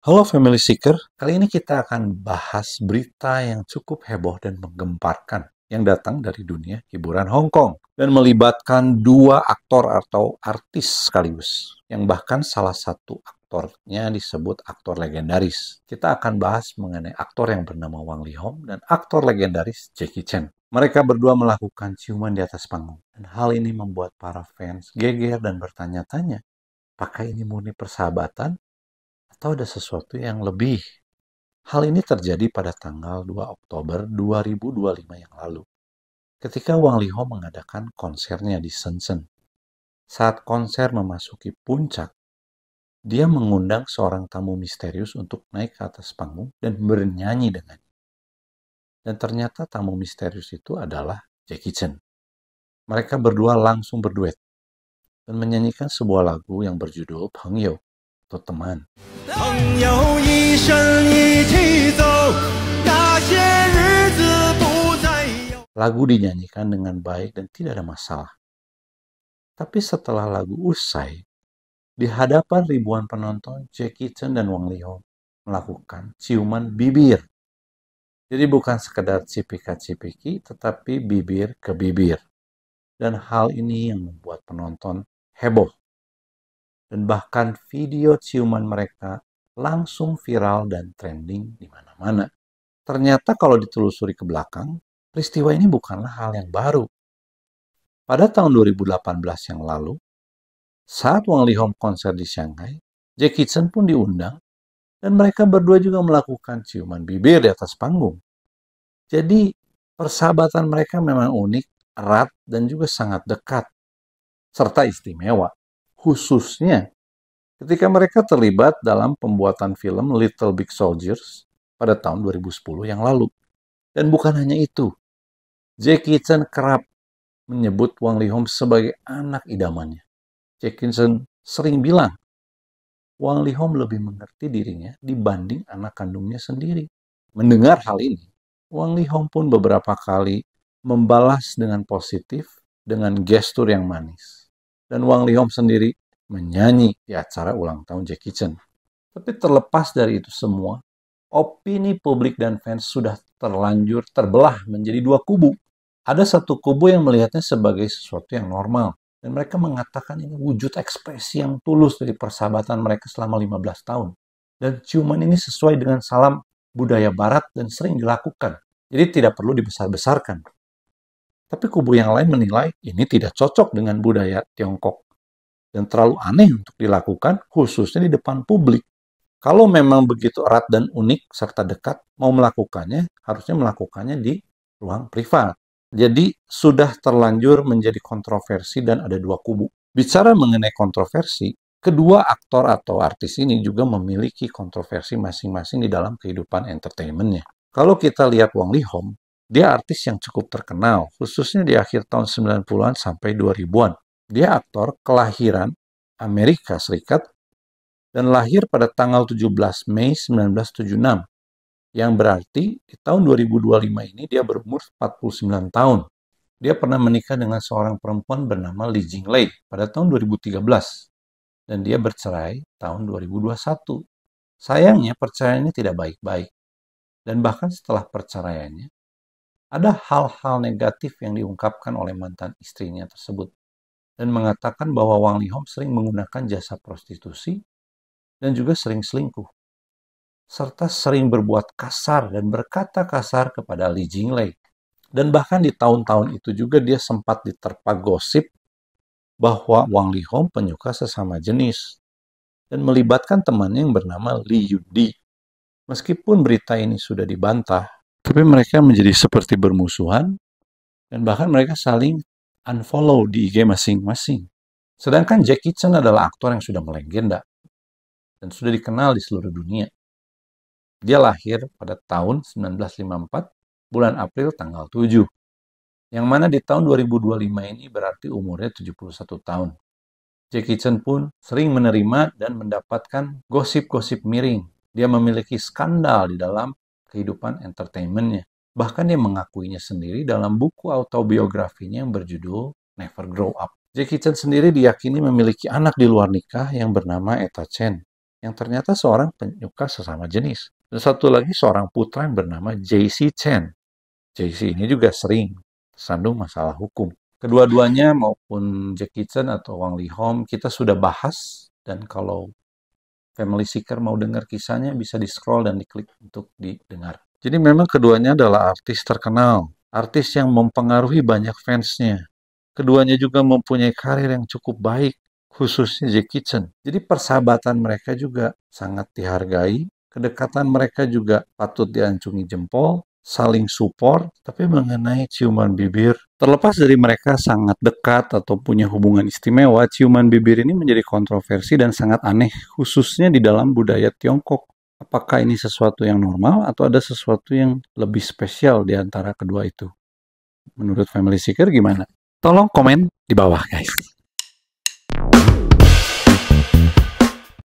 Halo Family Seeker, kali ini kita akan bahas berita yang cukup heboh dan menggemparkan yang datang dari dunia hiburan Hong Kong dan melibatkan dua aktor atau artis sekaligus yang bahkan salah satu aktornya disebut aktor legendaris. Kita akan bahas mengenai aktor yang bernama Wang Leehom dan aktor legendaris Jackie Chan. Mereka berdua melakukan ciuman di atas panggung dan hal ini membuat para fans geger dan bertanya-tanya, apakah ini murni persahabatan atau ada sesuatu yang lebih? Hal ini terjadi pada tanggal 2 Oktober 2025 yang lalu, ketika Wang Leehom mengadakan konsernya di Shenzhen. Saat konser memasuki puncak, dia mengundang seorang tamu misterius untuk naik ke atas panggung dan bernyanyi dengannya. Dan ternyata tamu misterius itu adalah Jackie Chan. Mereka berdua langsung berduet dan menyanyikan sebuah lagu yang berjudul Pengyou atau teman. 朋友一生一起走，那些日子不再有。 Lagu dinyanyikan dengan baik dan tidak ada masalah. Tapi setelah lagu usai, di hadapan ribuan penonton, Jackie Chan dan Wang Leehom melakukan ciuman bibir. Jadi bukan sekedar cipika-cipiki, tetapi bibir ke bibir. Dan hal ini yang membuat penonton heboh. Dan bahkan video ciuman mereka langsung viral dan trending di mana-mana. Ternyata kalau ditelusuri ke belakang, peristiwa ini bukanlah hal yang baru. Pada tahun 2018 yang lalu, saat Wang Leehom konser di Shanghai, Jackie Chan pun diundang dan mereka berdua juga melakukan ciuman bibir di atas panggung. Jadi, persahabatan mereka memang unik, erat, dan juga sangat dekat, serta istimewa. Khususnya ketika mereka terlibat dalam pembuatan film Little Big Soldiers pada tahun 2010 yang lalu. Dan bukan hanya itu, Jackie Chan kerap menyebut Wang Leehom sebagai anak idamannya. Jackie Chan sering bilang, Wang Leehom lebih mengerti dirinya dibanding anak kandungnya sendiri. Mendengar hal ini, Wang Leehom pun beberapa kali membalas dengan positif dengan gestur yang manis. Dan Wang Leehom sendiri menyanyi di acara ulang tahun Jackie Chan. Tapi terlepas dari itu semua, opini publik dan fans sudah terlanjur terbelah menjadi dua kubu. Ada satu kubu yang melihatnya sebagai sesuatu yang normal, dan mereka mengatakan ini wujud ekspresi yang tulus dari persahabatan mereka selama 15 tahun. Dan ciuman ini sesuai dengan salam budaya barat dan sering dilakukan. Jadi tidak perlu dibesar-besarkan. Tapi kubu yang lain menilai ini tidak cocok dengan budaya Tiongkok. Dan terlalu aneh untuk dilakukan, khususnya di depan publik. Kalau memang begitu erat dan unik serta dekat, mau melakukannya, harusnya melakukannya di ruang privat. Jadi sudah terlanjur menjadi kontroversi dan ada dua kubu. Bicara mengenai kontroversi, kedua aktor atau artis ini juga memiliki kontroversi masing-masing di dalam kehidupan entertainment-nya. Kalau kita lihat Wang Leehom, dia artis yang cukup terkenal, khususnya di akhir tahun 90-an sampai 2000-an. Dia aktor kelahiran Amerika Serikat dan lahir pada tanggal 17 Mei 1976. Yang berarti di tahun 2025 ini dia berumur 49 tahun. Dia pernah menikah dengan seorang perempuan bernama Li Jinglei pada tahun 2013. Dan dia bercerai tahun 2021. Sayangnya perceraiannya tidak baik-baik. Dan bahkan setelah perceraiannya, ada hal-hal negatif yang diungkapkan oleh mantan istrinya tersebut. Dan mengatakan bahwa Wang Leehom sering menggunakan jasa prostitusi dan juga sering selingkuh, serta sering berbuat kasar dan berkata kasar kepada Li Jinglei. Dan bahkan di tahun-tahun itu juga dia sempat diterpa gosip bahwa Wang Leehom penyuka sesama jenis dan melibatkan temannya yang bernama Li Yundi. Meskipun berita ini sudah dibantah, tapi mereka menjadi seperti bermusuhan dan bahkan mereka saling unfollow di IG masing-masing. Sedangkan Jackie Chan adalah aktor yang sudah melegenda dan sudah dikenal di seluruh dunia. Dia lahir pada tahun 1954, bulan April tanggal 7. Yang mana di tahun 2025 ini berarti umurnya 71 tahun. Jackie Chan pun sering menerima dan mendapatkan gosip-gosip miring. Dia memiliki skandal di dalam kehidupan entertainment-nya. Bahkan dia mengakuinya sendiri dalam buku autobiografinya yang berjudul Never Grow Up. Jackie Chan sendiri diyakini memiliki anak di luar nikah yang bernama Eta Chen. yang ternyata seorang penyuka sesama jenis. Dan satu lagi seorang putra yang bernama JC Chen. JC ini juga sering tersandung masalah hukum. Kedua-duanya maupun Jackie Chan atau Wang Leehom kita sudah bahas, dan kalau Family Seeker mau dengar kisahnya bisa di-scroll dan diklik untuk didengar. Jadi memang keduanya adalah artis terkenal, artis yang mempengaruhi banyak fansnya. Keduanya juga mempunyai karir yang cukup baik, khususnya Jackie Chan. Jadi persahabatan mereka juga sangat dihargai, kedekatan mereka juga patut diacungi jempol, saling support. Tapi mengenai ciuman bibir, terlepas dari mereka sangat dekat atau punya hubungan istimewa, ciuman bibir ini menjadi kontroversi dan sangat aneh, khususnya di dalam budaya Tiongkok. Apakah ini sesuatu yang normal atau ada sesuatu yang lebih spesial di antara kedua itu? Menurut Family Seeker gimana? Tolong komen di bawah, guys.